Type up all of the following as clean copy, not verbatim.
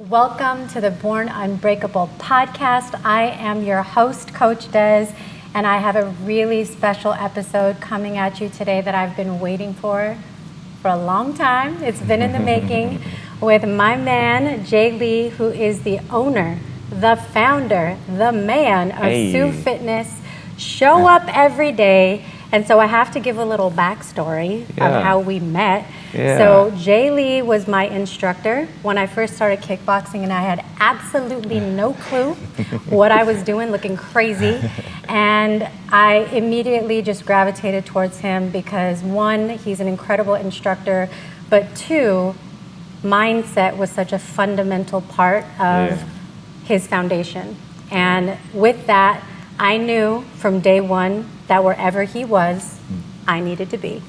Welcome to the Born Unbreakable podcast. I am your host, Coach Des, and I have a really special episode coming at you today that I've been waiting for a long time. It's been in the making with my man, Jereme Lee, who is the owner, the founder, the man of Sue Fitness. Show up every day. And so I have to give a little backstory of how we met. So Jereme Lee was my instructor when I first started kickboxing, and I had absolutely no clue what I was doing, looking crazy. And I immediately just gravitated towards him because one, he's an incredible instructor, but two, mindset was such a fundamental part of his foundation. And with that, I knew from day one that wherever he was, I needed to be.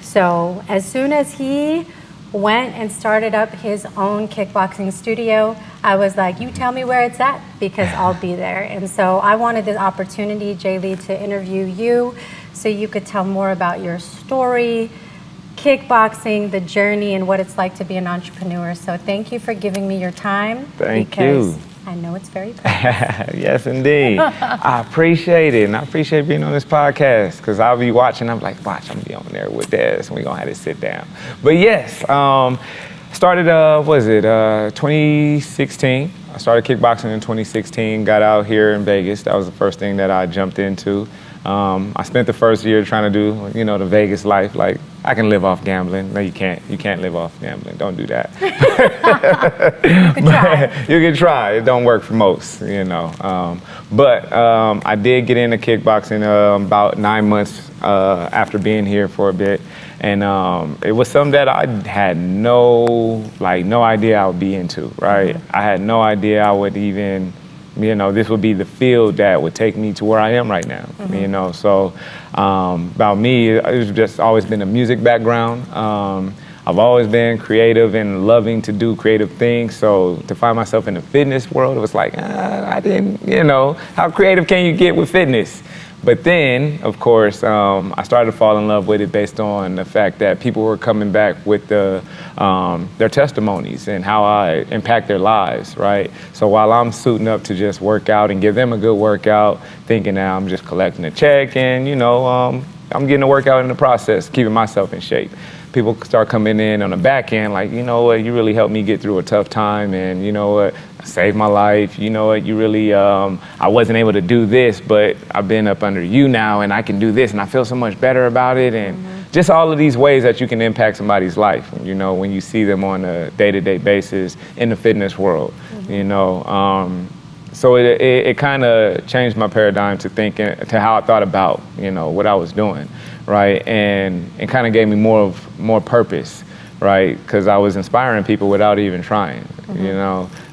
So as soon as he went and started up his own kickboxing studio, I was like, you tell me where it's at because I'll be there. And so I wanted this opportunity, Jereme Lee, to interview you so you could tell more about your story, kickboxing, the journey, and what it's like to be an entrepreneur. So thank you for giving me your time. Thank you. I know it's very precious. Yes, indeed. I appreciate it, and I appreciate being on this podcast because I'll be watching. I'm like, watch, I'm gonna be on there with Des, and we're gonna have to sit down. But yes, started, 2016. I started kickboxing in 2016, got out here in Vegas. That was the first thing that I jumped into. I spent the first year trying to do, the Vegas life. Like, I can live off gambling. No, you can't. You can't live off gambling. Don't do that. You can try. It don't work for most, But I did get into kickboxing about 9 months after being here for a bit. And it was something that I had no idea I would be into, right? I had no idea I would even, this would be the field that would take me to where I am right now, So about me, it's just always been a music background. I've always been creative and loving to do creative things. So to find myself in the fitness world, it was like, I didn't, how creative can you get with fitness? But then, of course, I started to fall in love with it based on the fact that people were coming back with their testimonies and how I impact their lives, right? So while I'm suiting up to just work out and give them a good workout, thinking that I'm just collecting a check and, I'm getting a workout in the process, keeping myself in shape. People start coming in on the back end like, you know what, you really helped me get through a tough time, and you know what, saved my life, you know what, you really, I wasn't able to do this, but I've been up under you now and I can do this and I feel so much better about it, and just all of these ways that you can impact somebody's life, when you see them on a day-to-day basis in the fitness world, So it kind of changed my paradigm to thinking, to how I thought about, what I was doing, right? And it kind of gave me more purpose, right? Because I was inspiring people without even trying,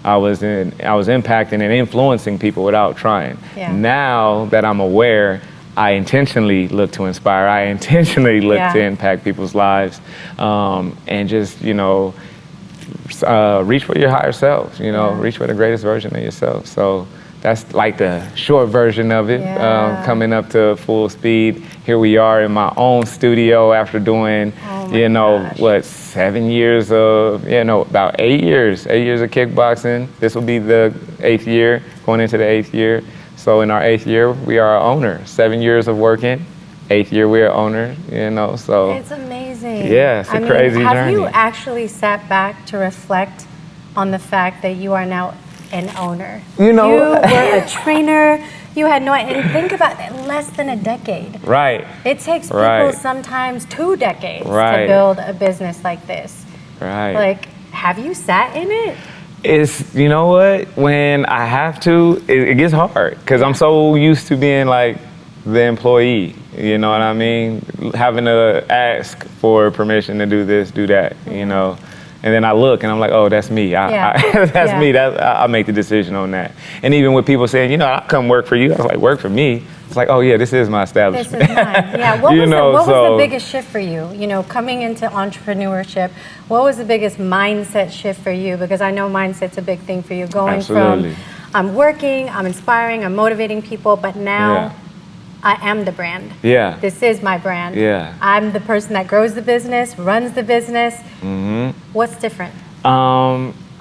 I was impacting and influencing people without trying. Now that I'm aware, I intentionally look to inspire. I intentionally look to impact people's lives, and just, reach for your higher self, reach for the greatest version of yourself. So that's like the short version of it, coming up to full speed. Here we are in my own studio after doing, 7 years of, about 8 years of kickboxing. This will be the 8th year, going into the 8th year. So in our 8th year, we are an owner. 7 years of working, 8th year we are owners, so. It's amazing. Yeah, it's a crazy journey. Have you actually sat back to reflect on the fact that you are now an owner? You were a trainer, you had no, and think about that, less than a decade. Right. It takes people sometimes 2 decades to build a business like this. Right. Like, have you sat in it? It's, when I have to, it gets hard because I'm so used to being like the employee, you know what I mean? Having to ask for permission to do this, do that, And then I look and I'm like, oh, that's me. That's me. I make the decision on that. And even with people saying, I'll come work for you. I was like, work for me? It's like, oh yeah, this is my establishment. This is mine. Yeah. What was the biggest shift for you? Coming into entrepreneurship, what was the biggest mindset shift for you? Because I know mindset's a big thing for you. Going from I'm working, I'm inspiring, I'm motivating people, but now I am the brand. Yeah. This is my brand. Yeah. I'm the person that grows the business, runs the business. What's different?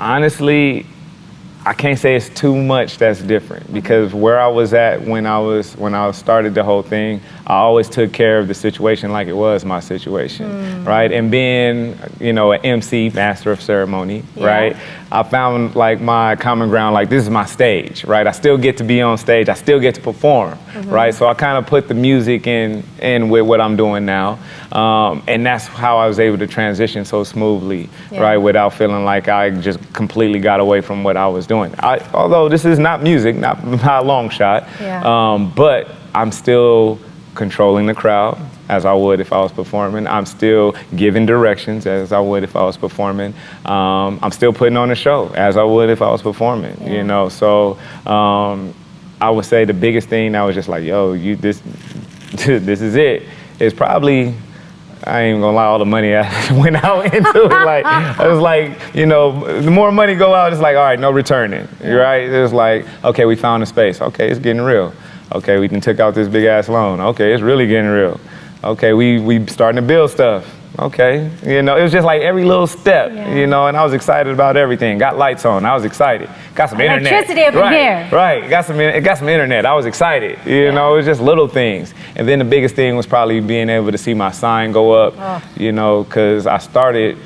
Honestly, I can't say it's too much that's different, because where I was at when I started the whole thing, I always took care of the situation like it was my situation, right? And being, you know, an MC, master of ceremony, right? I found like my common ground, like this is my stage, right? I still get to be on stage, I still get to perform, right? So I kind of put the music in with what I'm doing now, and that's how I was able to transition so smoothly, right? Without feeling like I just completely got away from what I was doing. Although this is not music, not a long shot, but I'm still controlling the crowd as I would if I was performing. I'm still giving directions as I would if I was performing. I'm still putting on a show as I would if I was performing, you know? So I would say the biggest thing that was just like, yo, this is it. It's probably, I ain't gonna lie, all the money I went out into it. Like, I was like, you know, the more money go out, it's like, all right, no returning, right? It's like, okay, we found a space. Okay, it's getting real. Okay, we took out this big ass loan. Okay, it's really getting real. Okay, we starting to build stuff. Okay, you know, it was just like every little step, you know, and I was excited about everything. Got lights on, I was excited. Got some internet. Electricity up in here. Right, got some internet, I was excited. You know, it was just little things. And then the biggest thing was probably being able to see my sign go up, you know, because I started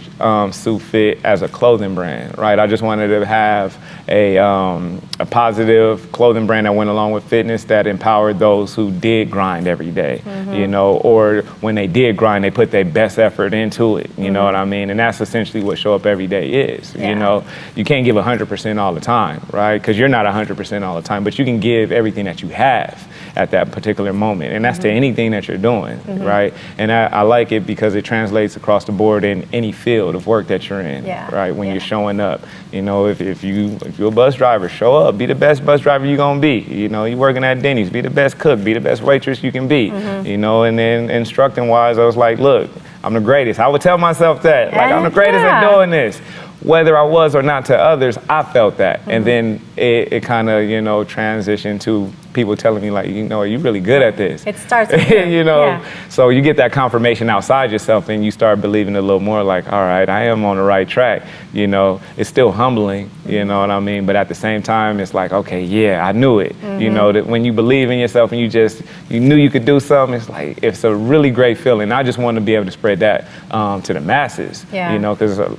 Suit Fit as a clothing brand, right? I just wanted to have a positive clothing brand that went along with fitness, that empowered those who did grind every day, you know, or when they did grind, they put their best effort into it, you know what I mean? And that's essentially what Show Up Every Day is, you know? You can't give 100% all the time, right? Because you're not 100% all the time, but you can give everything that you have at that particular moment, and that's to anything that you're doing, right? And I like it because it translates across the board in any field of work that you're in, right? When you're showing up, you know, if you're a bus driver, show up, be the best bus driver you're gonna be. You know, you working at Denny's, be the best cook, be the best waitress you can be, you know. And then instructing wise, I was like, look, I'm the greatest. I would tell myself that, like, I'm the greatest at doing this. Whether I was or not to others, I felt that. And then it kind of, you know, transitioned to people telling me, like, you know, are you really good at this? It starts with you. You know, so you get that confirmation outside yourself and you start believing a little more, like, all right, I am on the right track. You know, it's still humbling, you know what I mean? But at the same time, it's like, okay, yeah, I knew it. You know, that when you believe in yourself and you knew you could do something, it's like, it's a really great feeling. I just want to be able to spread that to the masses, you know, because a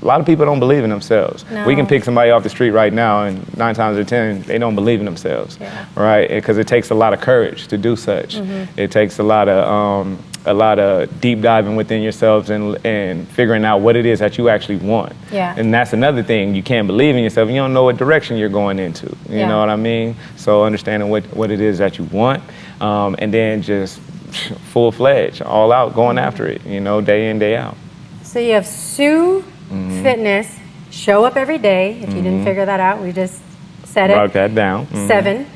lot of people don't believe in themselves. No. We can pick somebody off the street right now, and 9 times out of 10, they don't believe in themselves, right? Because it takes a lot of courage to do such. It takes a lot of deep diving within yourselves and figuring out what it is that you actually want. And that's another thing. You can't believe in yourself. You don't know what direction you're going into. You know what I mean? So understanding what it is that you want, and then just full-fledged, all out, going after it, you know, day in, day out. So you have Sue Fitness, Show Up Every Day. If you didn't figure that out, we just said it. Wrote that down. 7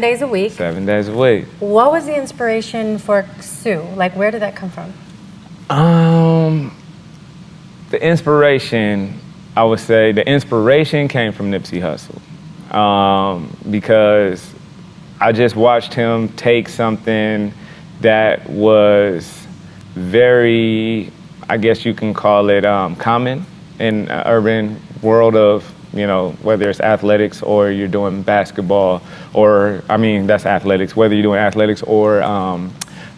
days a week. 7 days a week. What was the inspiration for Sue? Like, where did that come from? The inspiration, I would say, the inspiration came from Nipsey Hussle, because I just watched him take something that was very, I guess you can call it common in an urban world of, you know, whether it's athletics or you're doing basketball, or, I mean, that's athletics, whether you're doing athletics or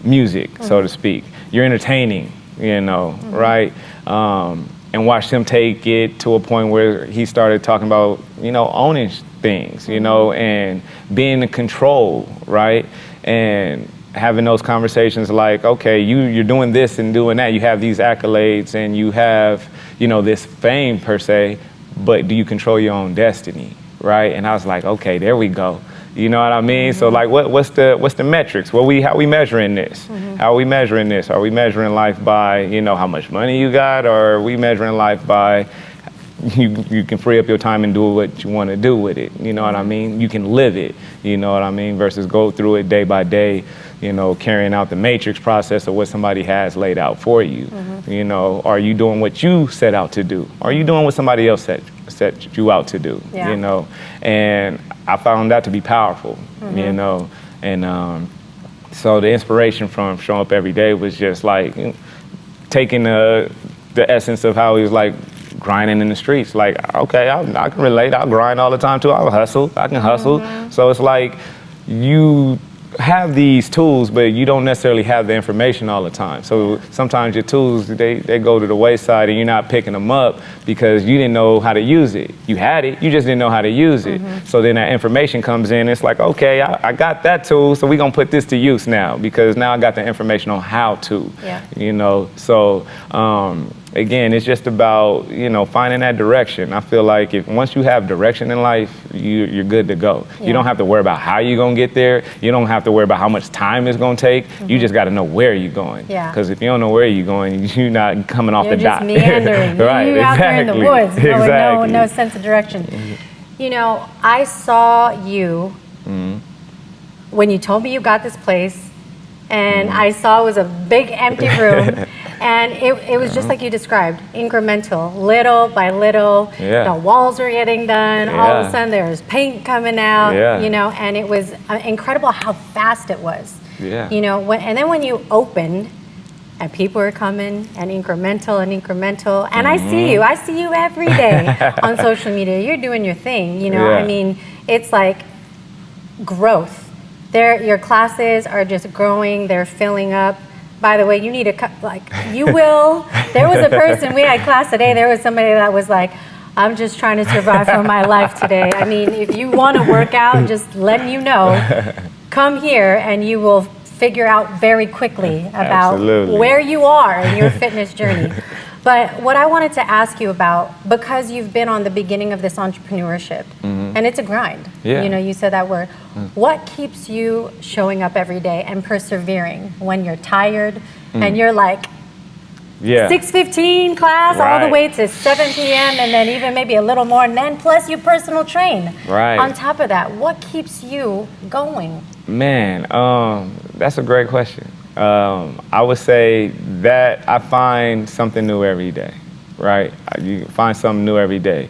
music, so to speak. You're entertaining, you know, right? And watched him take it to a point where he started talking about, you know, owning things, you know, and being in control, right? And having those conversations like, okay, you're doing this and doing that. You have these accolades and you have, you know, this fame per se, but do you control your own destiny, right? And I was like, okay, there we go. You know what I mean? So like, what's the metrics? How we measuring this? How are we measuring this? Are we measuring life by, you know, how much money you got, or are we measuring life by you can free up your time and do what you want to do with it? You know what I mean? You can live it. You know what I mean? Versus go through it day by day. You know, carrying out the matrix process of what somebody has laid out for you. You know, are you doing what you set out to do? Are you doing what somebody else set you out to do? You know, and I found that to be powerful. You know, and so the inspiration from Showing Up Every Day was just like taking the essence of how he was like, grinding in the streets. Like, okay, I can relate. I'll grind all the time too. I'll hustle. I can hustle. So it's like you have these tools, but you don't necessarily have the information all the time. So sometimes your tools, they go to the wayside and you're not picking them up because you didn't know how to use it. You had it, you just didn't know how to use it. So then that information comes in, it's like, okay, I got that tool, so we're gonna put this to use now because now I got the information on how to, you know. So again, it's just about, you know, finding that direction. I feel like once you have direction in life, you're good to go. You don't have to worry about how you're gonna get there. You don't have to worry about how much time it's gonna take. You just gotta know where you're going. Because if you don't know where you're going, you're not coming off the dot. You're just meandering. Right, you're out there in the woods with no sense of direction. You know, I saw you when you told me you got this place, and I saw it was a big empty room. And it was just like you described, incremental, little by little. The walls were getting done. All of a sudden, there was paint coming out. You know, and it was incredible how fast it was. You know, and then when you opened, and people are coming, and incremental and incremental. And I see you every day on social media. You're doing your thing. You know, I mean, it's like growth. Your classes are just growing. They're filling up. By the way, you need you will. There was a person, we had class today, there was somebody that was like, I'm just trying to survive for my life today. I mean, if you want to work out, just letting you know, come here and you will figure out very quickly about where you are in your fitness journey. But what I wanted to ask you about, because you've been on the beginning of this entrepreneurship, and it's a grind, you know, you said that word. What keeps you showing up every day and persevering when you're tired and you're like 6:15 class all the way to 7 p.m. and then even maybe a little more, and then plus you personal train. On top of that, what keeps you going? Man, that's a great question. I would say that I find something new every day, right? You find something new every day.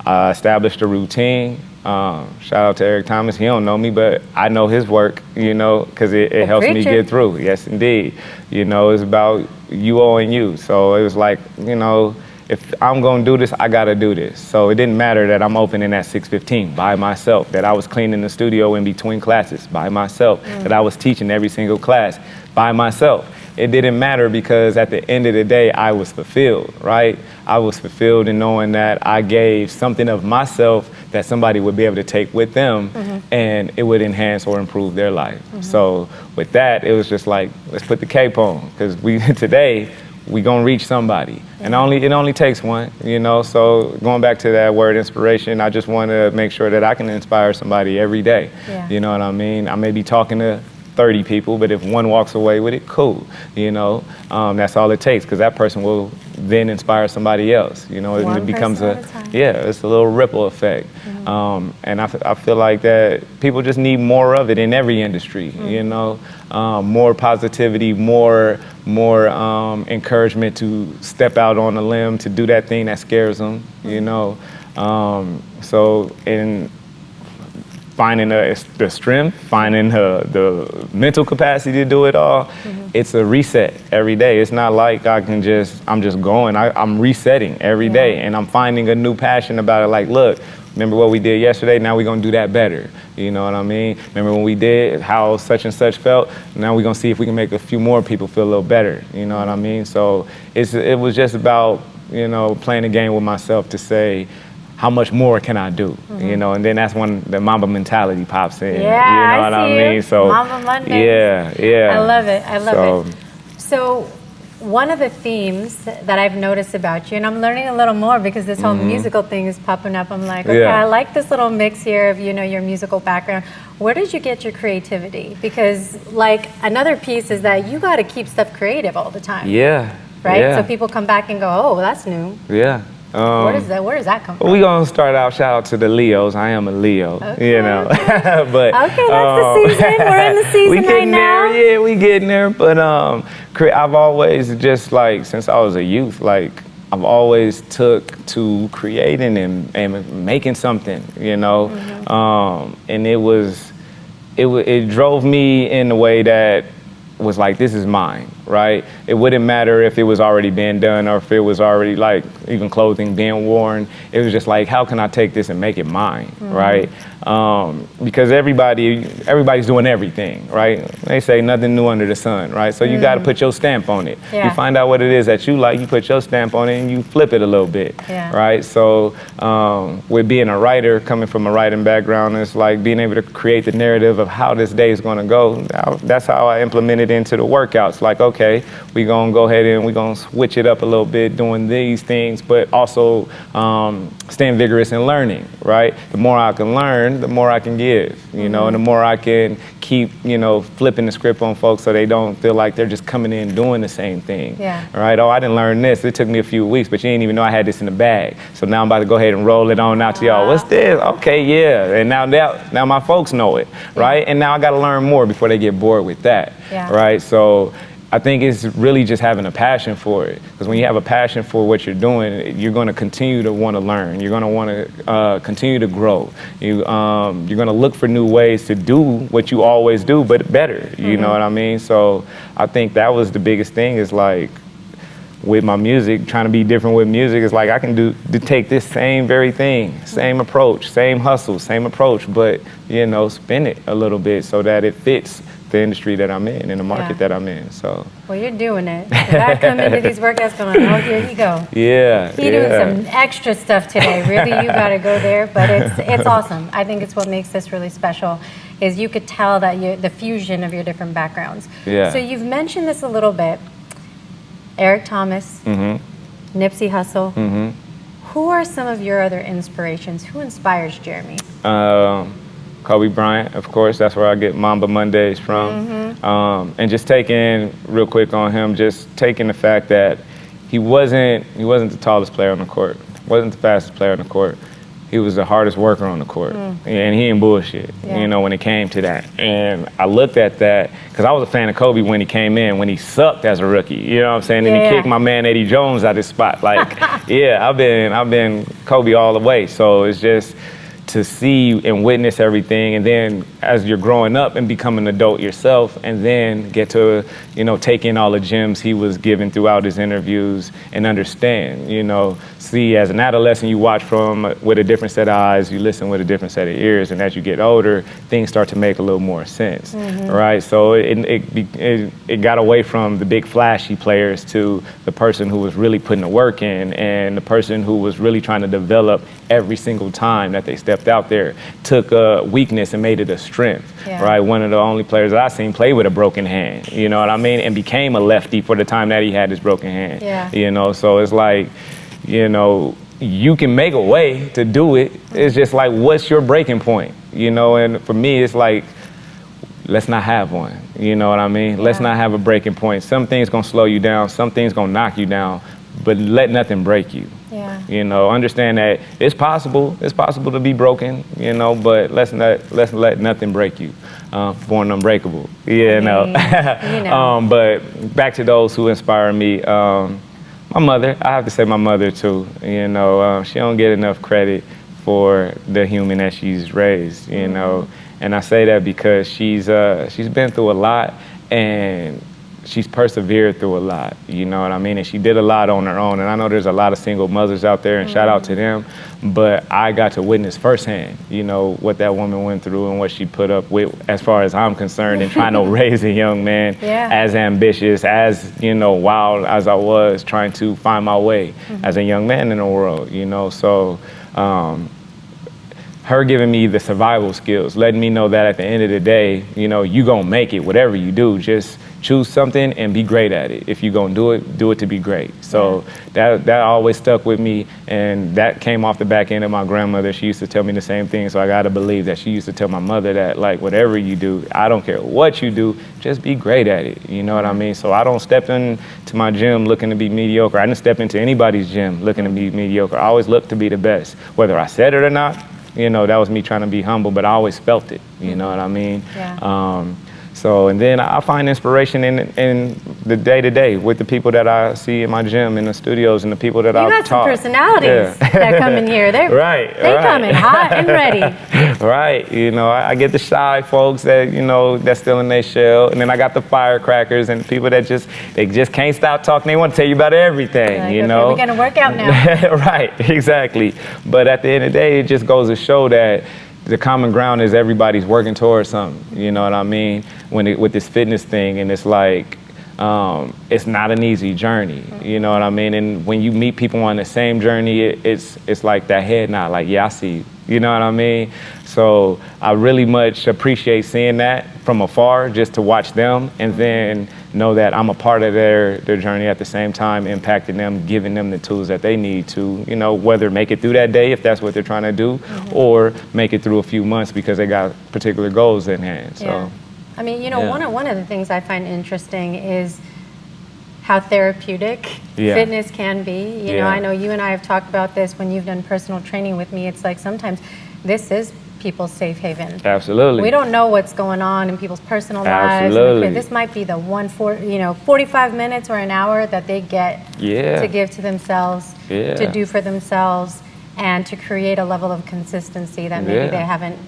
I established a routine. Shout out to Eric Thomas. He don't know me, but I know his work, you know, because it helps me get through. Yes, indeed. You know, it's about you owing you. So it was like, you know, if I'm going to do this, I got to do this. So it didn't matter that I'm opening at 6:15 by myself, that I was cleaning the studio in between classes by myself, that I was teaching every single class by myself. It didn't matter because at the end of the day, I was fulfilled, right? I was fulfilled in knowing that I gave something of myself that somebody would be able to take with them and it would enhance or improve their life. So with that, it was just like, let's put the cape on because today, we gonna reach somebody. And it only takes one, you know? So going back to that word inspiration, I just wanna make sure that I can inspire somebody every day. You know what I mean? I may be talking to 30 people, but if one walks away with it, cool, you know? That's all it takes, because that person will then inspire somebody else, you know? It becomes it's a little ripple effect. And I feel like that people just need more of it in every industry, you know? More positivity, more encouragement to step out on a limb, to do that thing that scares them, you know? So in finding the strength, finding the mental capacity to do it all, it's a reset every day. It's not like I'm just going. I'm resetting every day, and I'm finding a new passion about it. Like, look, remember what we did yesterday? Now we're gonna do that better. You know what I mean? Remember when we did how such and such felt? Now we're gonna see if we can make a few more people feel a little better. You know what I mean? So it was just about, you know, playing a game with myself to say, how much more can I do? You know, and then that's when the Mamba mentality pops in. You know what I mean? So Mamba Monday. I love it. I love it. So one of the themes that I've noticed about you, and I'm learning a little more because this whole musical thing is popping up. I'm like, okay, I like this little mix here of, you know, your musical background. Where did you get your creativity? Because like another piece is that you got to keep stuff creative all the time. Right? So people come back and go, oh, that's new. Where does that come from? We're going to start out, shout out to the Leos. I am a Leo, you know. But okay, that's the season. We're in the season right now. Yeah, we getting there. But I've always just like, since I was a youth, like I've always took to creating and making something, you know. And it drove me in a way that was like, this is mine. right? It wouldn't matter if it was already being done or if it was already like even clothing being worn. It was just like, how can I take this and make it mine, right? Because everybody's doing everything, right? They say nothing new under the sun, right? So you got to put your stamp on it. Yeah. You find out what it is that you like, you put your stamp on it, and you flip it a little bit, right? So with being a writer, coming from a writing background, it's like being able to create the narrative of how this day is going to go. That's how I implement it into the workouts. Like, okay, we're going to go ahead and we're going to switch it up a little bit, doing these things, but also staying vigorous in learning, right? The more I can learn, the more I can give, you know, and the more I can keep, you know, flipping the script on folks so they don't feel like they're just coming in doing the same thing, right? Oh, I didn't learn this. It took me a few weeks, but you didn't even know I had this in the bag. So now I'm about to go ahead and roll it on out to y'all. What's this? Okay, yeah. And now my folks know it, right? And now I got to learn more before they get bored with that, right? So I think it's really just having a passion for it. Because when you have a passion for what you're doing, you're going to continue to want to learn. You're going to want to continue to grow. You're going to look for new ways to do what you always do, but better. You know what I mean? So I think that was the biggest thing, is like, with my music, trying to be different with music, it's like I can take this same very thing, same approach, same hustle, same approach, but, you know, spin it a little bit so that it fits the industry that I'm in and the market that I'm in. So. Well, you're doing it. I come into these workouts going, oh, here you go. Yeah. You're doing some extra stuff today. Really, you got to go there, but it's awesome. I think it's what makes this really special, is you could tell that the fusion of your different backgrounds. Yeah. So you've mentioned this a little bit. Eric Thomas, Nipsey Hussle. Who are some of your other inspirations? Who inspires Jereme? Kobe Bryant, of course. That's where I get Mamba Mondays from. And just taking, real quick on him, just taking the fact that he wasn't the tallest player on the court, wasn't the fastest player on the court. He was the hardest worker on the court, and he ain't bullshit, you know, when it came to that. And I looked at that, because I was a fan of Kobe when he came in, when he sucked as a rookie, you know what I'm saying? And he kicked my man Eddie Jones out his spot. Like, I've been Kobe all the way. So it's just to see and witness everything, and then as you're growing up and becoming an adult yourself, and then get to, you know, take in all the gems he was giving throughout his interviews and understand, you know, see, as an adolescent, you watch from with a different set of eyes, you listen with a different set of ears, and as you get older, things start to make a little more sense, right? So it got away from the big flashy players to the person who was really putting the work in, and the person who was really trying to develop every single time that they stepped out there, took a weakness and made it a strength, right? One of the only players that I've seen play with a broken hand, you know what I mean? And became a lefty for the time that he had his broken hand, you know? So it's like, you know, you can make a way to do it. It's just like, what's your breaking point, you know? And for me, it's like, let's not have one, you know what I mean? Let's not have a breaking point. Some things gonna slow you down, some things gonna knock you down, but let nothing break you. You know, understand that it's possible to be broken, you know, but let's let nothing break you. Born unbreakable, but back to those who inspire me, my mother, I have to say my mother too, you know, she don't get enough credit for the human that she's raised, you know, and I say that because she's been through a lot, and she's persevered through a lot, you know what I mean? And she did a lot on her own. And I know there's a lot of single mothers out there, and shout out to them. But I got to witness firsthand, you know, what that woman went through and what she put up with, as far as I'm concerned, in trying to raise a young man as ambitious, as, you know, wild as I was, trying to find my way as a young man in the world, you know? So her giving me the survival skills, letting me know that at the end of the day, you know, you gonna make it, whatever you do, just choose something and be great at it. If you're gonna do it to be great. So that always stuck with me, and that came off the back end of my grandmother. She used to tell me the same thing, so I gotta believe that she used to tell my mother that, like, whatever you do, I don't care what you do, just be great at it, you know what I mean? So I don't step into my gym looking to be mediocre. I didn't step into anybody's gym looking to be mediocre. I always look to be the best, whether I said it or not. You know, that was me trying to be humble, but I always felt it, you know what I mean? So, and then I find inspiration in the day-to-day with the people that I see in my gym, in the studios, and the people that I've taught. You got some personalities that come in here. They come in hot and ready. Right. You know, I get the shy folks that, you know, that's still in their shell. And then I got the firecrackers and people that they just can't stop talking. They want to tell you about everything, like, you okay, know. we're going to work out now. Right, exactly. But at the end of the day, it just goes to show that the common ground is everybody's working towards something. You know what I mean? With this fitness thing, and it's like, it's not an easy journey. You know what I mean? And when you meet people on the same journey, it's like that head nod, like, yeah, I see you. You know what I mean? So I really much appreciate seeing that from afar, just to watch them, and then know that I'm a part of their journey at the same time, impacting them, giving them the tools that they need to, you know, whether make it through that day if that's what they're trying to do, or make it through a few months because they got particular goals in hand. So, yeah. I mean, you know, one of the things I find interesting is how therapeutic fitness can be. You know, I know you and I have talked about this when you've done personal training with me. It's like sometimes this is people's safe haven. Absolutely. We don't know what's going on in people's personal lives. This might be the 45 minutes or an hour that they get to give to themselves, to do for themselves, and to create a level of consistency that maybe they haven't,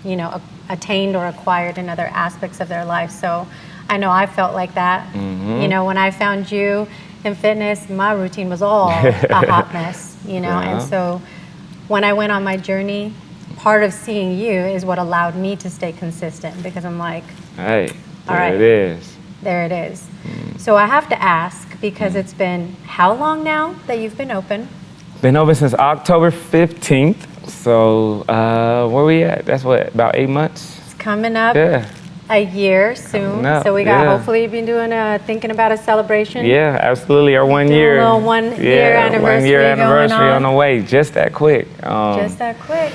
you know, attained or acquired in other aspects of their life. So I know I felt like that. You know, when I found you in fitness, my routine was all a hot mess, you know, and so when I went on my journey, part of seeing you is what allowed me to stay consistent, because I'm like, hey, all right, it is. There it is. So I have to ask, because it's been how long now that you've been open? Been open since October 15th. So where we at? That's what, about 8 months? It's coming up a year soon. So we got hopefully been doing thinking about a celebration. Yeah, absolutely. Our 1 year. A little 1 year anniversary. 1 year anniversary on the way. Just that quick. Just that quick.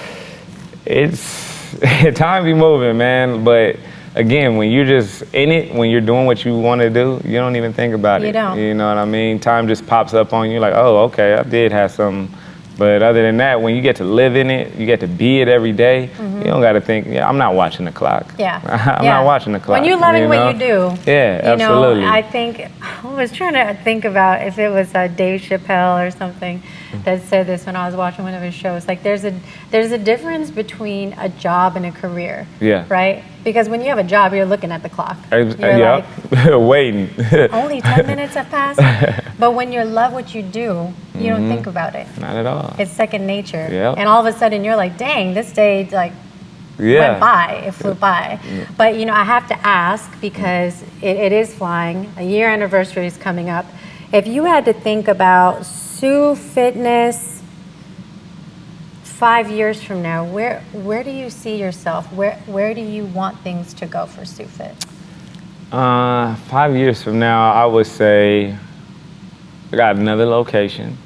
It's time be moving, man. But again, when you're just in it, when you're doing what you want to do, you don't even think about it. You don't. You know what I mean? Time just pops up on you like, oh, okay, I did have some. But other than that, when you get to live in it, you get to be it every day, you don't got to think, I'm not watching the clock. I'm not watching the clock. When you're loving what you do. Yeah, absolutely. You know, I think, I was trying to think about if it was Dave Chappelle or something that said this when I was watching one of his shows. Like, there's a difference between a job and a career. Yeah. Right? Because when you have a job, you're looking at the clock. You're waiting. Only 10 minutes have passed. But when you love what you do, you don't think about it. Not at all. It's second nature. And all of a sudden you're like, dang, this day went by. It flew by. But you know, I have to ask, because it is flying. A year anniversary is coming up. If you had to think about Sue Fitness 5 years from now, where do you see yourself? Where do you want things to go for Sue Fit? 5 years from now, I would say I got another location.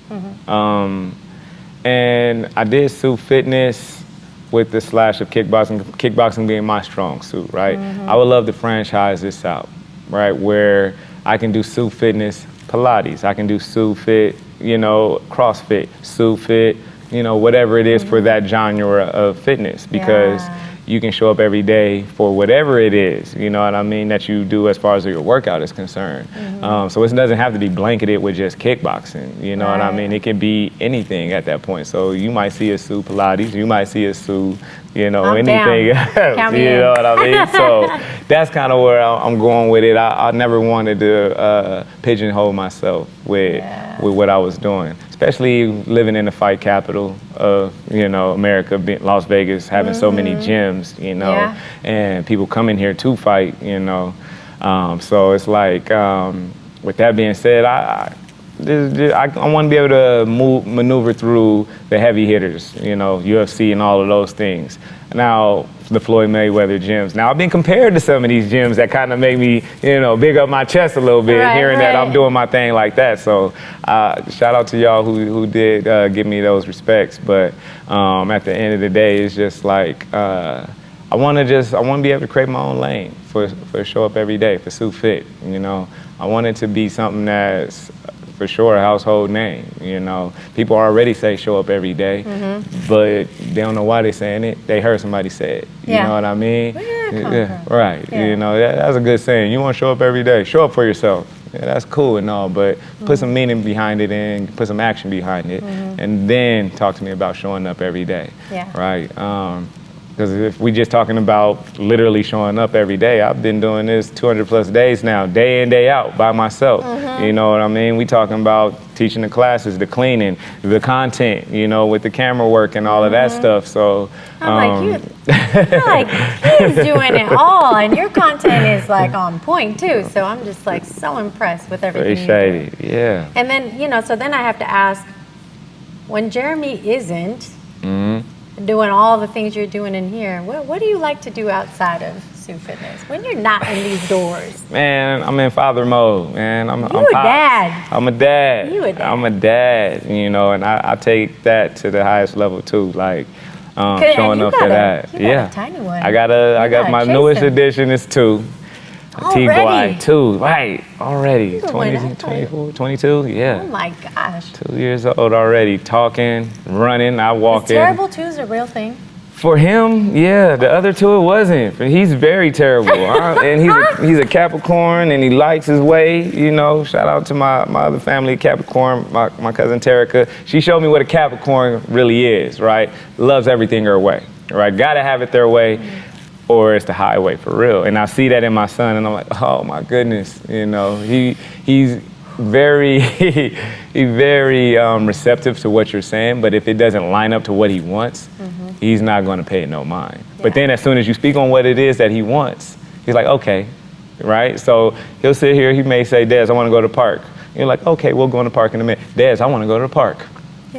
And I did Sue Fitness with the slash of kickboxing being my strong suit, right? I would love to franchise this out, right? Where I can do Sue Fitness Pilates, I can do Sue Fit, you know, CrossFit, Sue Fit, you know, whatever it is for that genre of fitness, because you can show up every day for whatever it is, you know what I mean, that you do as far as your workout is concerned. So it doesn't have to be blanketed with just kickboxing, you know what I mean? It can be anything at that point. So you might see a Sue Pilates, you might see a Sue, you know, anything else, you know what I mean? So that's kind of where I'm going with it. I never wanted to pigeonhole myself with what I was doing, especially living in the fight capital of, you know, America, Las Vegas, having so many gyms, you know, and people coming here to fight, you know. So it's like, with that being said, I want to be able to maneuver through the heavy hitters, you know, UFC and all of those things. Now, the Floyd Mayweather gyms. Now, I've been compared to some of these gyms that kind of make me, you know, big up my chest a little bit, hearing that I'm doing my thing like that. So, shout out to y'all who did give me those respects. But at the end of the day, it's just like, I want to be able to create my own lane for show up every day for Sue Fit, you know. I want it to be something that's for sure a household name. You know, people already say show up every day, but they don't know why they're saying it. They heard somebody say it. You know what I mean? Where did that come from? Right. Yeah. You know, that's a good saying. You want to show up every day. Show up for yourself. Yeah, that's cool and all, but put some meaning behind it and put some action behind it, and then talk to me about showing up every day. Yeah. Right. Because if we just talking about literally showing up every day, I've been doing this 200 plus days now, day in, day out, by myself. You know what I mean? We talking about teaching the classes, the cleaning, the content, you know, with the camera work and all of that stuff. So I'm like, you're like, he's doing it all, and your content is like on point too. So I'm just like so impressed with everything you do. appreciate it. Yeah. And then, you know, so then I have to ask, when Jereme isn't doing all the things you're doing in here, what do you like to do outside of Sue Fitness when you're not in these doors? Man, I'm in father mode, man. I'm a pops. dad. I'm a dad. You a dad. I'm a dad, you know, and I take that to the highest level too, like showing up for that. You got a tiny one. I got my newest edition is 2. Already? T-Boy 2, right, already. You're 20, 24, 22, yeah. Oh my gosh. 2 years old already, talking, running, I walk Is in. terrible twos a real thing? For him, yeah. The other 2, it wasn't. He's very terrible. And he's a Capricorn, and he likes his way, you know. Shout out to my other family, Capricorn, my cousin Terica. She showed me what a Capricorn really is, right? Loves everything her way, right? Gotta have it their way, or it's the highway for real. And I see that in my son, and I'm like, oh my goodness, you know. He's very receptive to what you're saying, but if it doesn't line up to what he wants, he's not going to pay it no mind. But then as soon as you speak on what it is that he wants, he's like, okay, right? So he'll sit here, he may say, Des, I want to go to the park. You're like, okay, we'll go in the park in a minute. Des, I want to go to the park.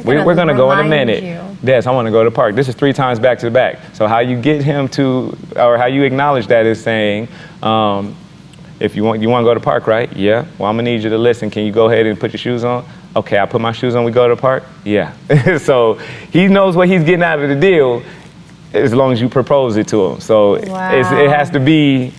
We're going to go in a minute. Des, I want to go to the park. This is 3 times back to back. So how you get him to, or how you acknowledge that is saying, if you want to go to the park, right? Yeah. Well, I'm gonna need you to listen. Can you go ahead and put your shoes on? Okay, I put my shoes on, we go to the park? Yeah. So he knows what he's getting out of the deal as long as you propose it to him. So it has to be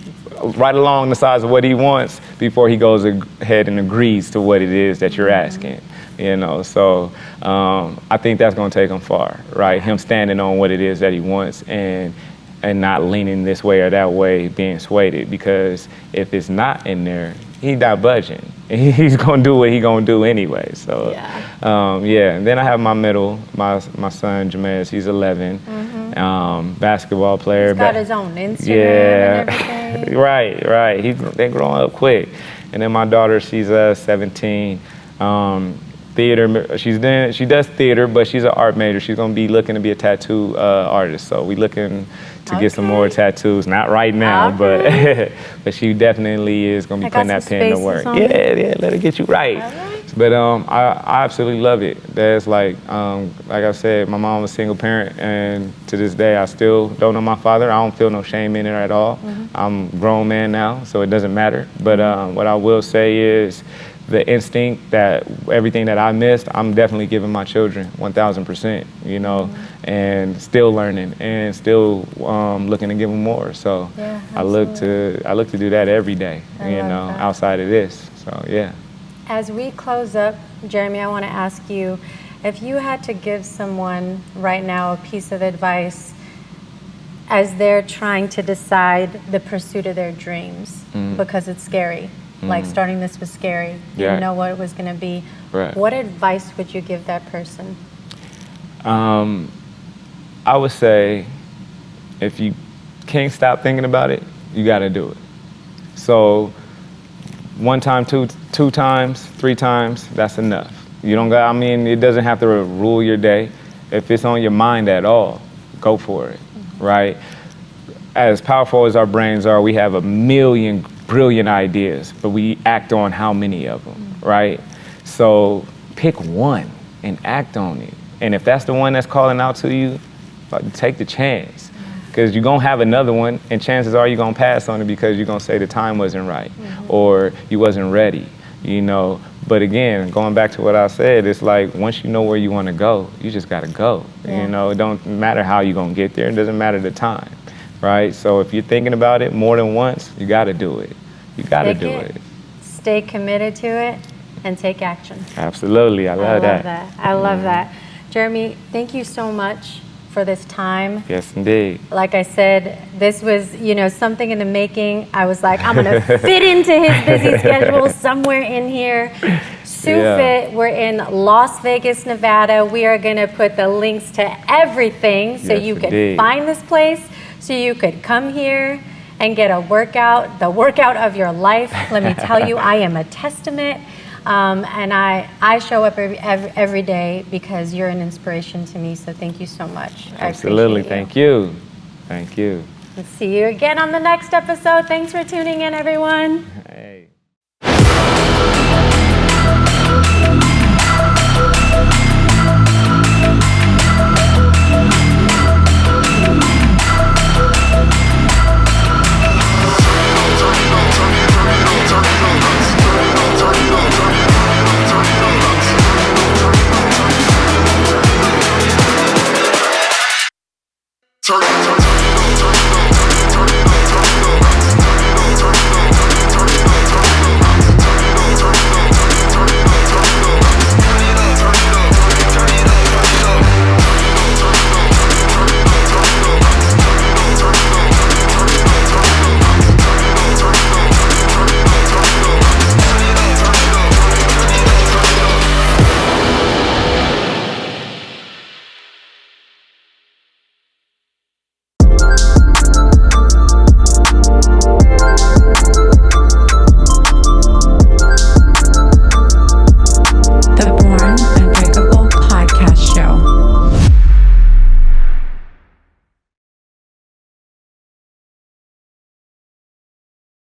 right along the size of what he wants before he goes ahead and agrees to what it is that you're asking. You know, so I think that's gonna take him far, right? Him standing on what it is that he wants and not leaning this way or that way, being swayed, because if it's not in there, he's not budging. He's gonna do what he's gonna do anyway. So and then I have my middle, my son Jereme, he's 11, basketball player. He's got his own Instagram and everything. Right. They're growing up quick. And then my daughter, she's 17. Theater, she does theater, but she's an art major. She's gonna be looking to be a tattoo artist. So we looking to get some more tattoos. Not right now, but she definitely is gonna be putting that pen to work. Yeah, let her get you right. But I absolutely love it. That's like I said, my mom was a single parent, and to this day I still don't know my father. I don't feel no shame in it at all. I'm a grown man now, so it doesn't matter. But what I will say is, the instinct that everything that I missed, I'm definitely giving my children 1,000%, you know, and still learning and still looking to give them more. So I look to do that every day, you know, outside of this. So yeah. As we close up, Jereme, I want to ask you, if you had to give someone right now a piece of advice as they're trying to decide the pursuit of their dreams, because it's scary. Like starting this was scary. You didn't know what it was going to be. What advice would you give that person? I would say, if you can't stop thinking about it, you got to do it. So 1 time, 2 times, 3 times, that's enough. You don't got, I mean, it doesn't have to rule your day. If it's on your mind at all, go for it, right? As powerful as our brains are, we have a million brilliant ideas, but we act on how many of them, right? So pick one and act on it. And if that's the one that's calling out to you, take the chance, because you're gonna have another one, and chances are you're gonna pass on it because you're gonna say the time wasn't right or you wasn't ready, you know. But again, going back to what I said, it's like once you know where you wanna go, you just gotta go. You know, it don't matter how you're gonna get there, it doesn't matter the time. Right? So if you're thinking about it more than once, you got to do it. You got to do it. Stay committed to it, and take action. Absolutely. I love that. I love that. Jereme, thank you so much for this time. Yes, indeed. Like I said, this was, something in the making. I was like, I'm going to fit into his busy schedule somewhere in here. SuFit, we're in Las Vegas, Nevada. We are going to put the links to everything so you could find this place, so you could come here and get a workout, the workout of your life. Let me tell you, I am a testament. And I show up every day because you're an inspiration to me. So thank you so much. Absolutely. Thank you. Thank you. We'll see you again on the next episode. Thanks for tuning in, everyone.